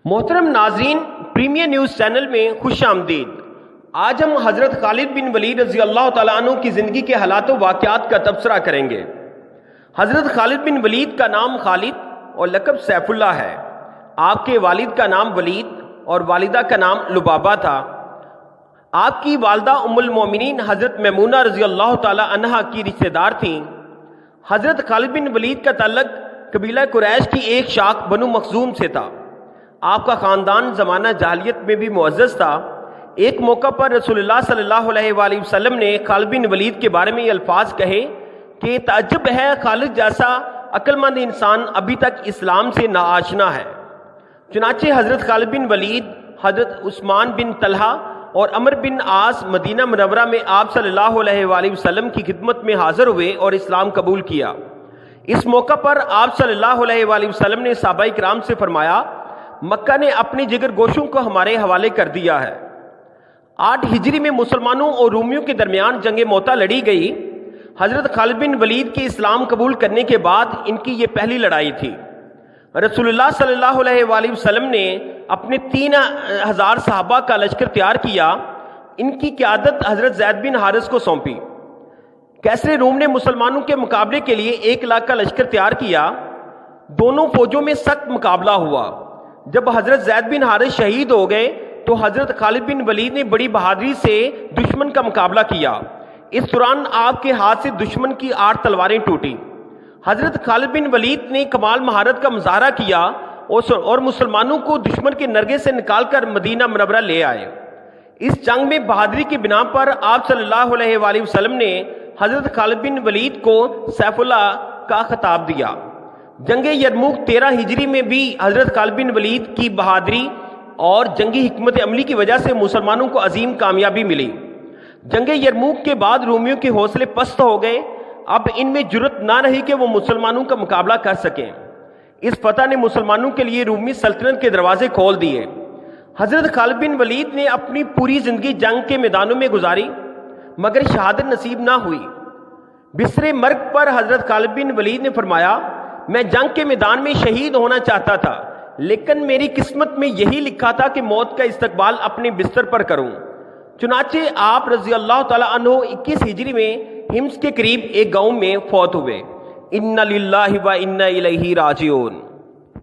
محترم ناظرین، premiere news channel میں خوش آمدید۔ آج ہم حضرت خالد بن ولید رضی اللہ تعالیٰ عنہ کی زندگی کے حالات و واقعات کا تبصرہ کریں گے۔ حضرت خالد بن ولید کا نام خالد اور لقب سیف اللہ ہے۔ آپ کے والد کا نام ولید اور والدہ کا نام لبابہ تھا۔ آپ کی والدہ ام المومنین حضرت میمونہ رضی اللہ تعالیٰ عنہا کی رشتہ دار تھیں۔ حضرت خالد بن ولید کا تعلق قبیلہ قریش کی ایک شاخ بنو مخزوم سے تھا۔ آپ کا خاندان زمانہ جاہلیت میں بھی معزز تھا۔ ایک موقع پر رسول اللہ صلی اللہ علیہ وآلہ وسلم نے خالد بن ولید کے بارے میں یہ الفاظ کہے کہ تعجب ہے، خالد جیسا عقل مند انسان ابھی تک اسلام سے ناآشنا ہے۔ چنانچہ حضرت خالد بن ولید، حضرت عثمان بن طلحہ اور عمر بن عاص مدینہ منورہ میں آپ صلی اللہ علیہ وآلہ وسلم کی خدمت میں حاضر ہوئے اور اسلام قبول کیا۔ اس موقع پر آپ صلی اللہ علیہ وآلہ وسلم نے صحابہ کرام سے فرمایا، مکہ نے اپنی جگر گوشوں کو ہمارے حوالے کر دیا ہے۔ 8 ہجری میں مسلمانوں اور رومیوں کے درمیان جنگ موتا لڑی گئی۔ حضرت خالد بن ولید کے اسلام قبول کرنے کے بعد ان کی یہ پہلی لڑائی تھی۔ رسول اللہ صلی اللہ علیہ وآلہ وسلم نے اپنے 3000 صحابہ کا لشکر تیار کیا۔ ان کی قیادت حضرت زید بن حارث کو سونپی۔ کیسر روم نے مسلمانوں کے مقابلے کے لیے 1 لاکھ کا لشکر تیار کیا۔ دونوں فوجوں میں سخت مقابلہ ہوا۔ جب حضرت زید بن حارث شہید ہو گئے تو حضرت خالد بن ولید نے بڑی بہادری سے دشمن کا مقابلہ کیا۔ اس دوران آپ کے ہاتھ سے دشمن کی 8 تلواریں ٹوٹی۔ حضرت خالد بن ولید نے کمال مہارت کا مظاہرہ کیا اور مسلمانوں کو دشمن کے نرغے سے نکال کر مدینہ منورہ لے آئے۔ اس جنگ میں بہادری کی بنا پر آپ صلی اللہ علیہ وآلہ وسلم نے حضرت خالد بن ولید کو سیف اللہ کا خطاب دیا۔ جنگ یرموک 13 ہجری میں بھی حضرت خالد بن ولید کی بہادری اور جنگی حکمت عملی کی وجہ سے مسلمانوں کو عظیم کامیابی ملی۔ جنگ یرموک کے بعد رومیوں کے حوصلے پست ہو گئے۔ اب ان میں جرأت نہ رہی کہ وہ مسلمانوں کا مقابلہ کر سکیں۔ اس فتح نے مسلمانوں کے لیے رومی سلطنت کے دروازے کھول دیے۔ حضرت خالد بن ولید نے اپنی پوری زندگی جنگ کے میدانوں میں گزاری، مگر شہادت نصیب نہ ہوئی۔ بستر مرگ پر حضرت خالد بن ولید نے فرمایا، میں جنگ کے میدان میں شہید ہونا چاہتا تھا، لیکن میری قسمت میں یہی لکھا تھا کہ موت کا استقبال اپنے بستر پر کروں۔ چنانچہ آپ رضی اللہ تعالیٰ عنہ 21 ہجری میں ہمس کے قریب ایک گاؤں میں فوت ہوئے۔ اِنَّ لِلَّهِ وَإِنَّ إِلَيْهِ راجعون۔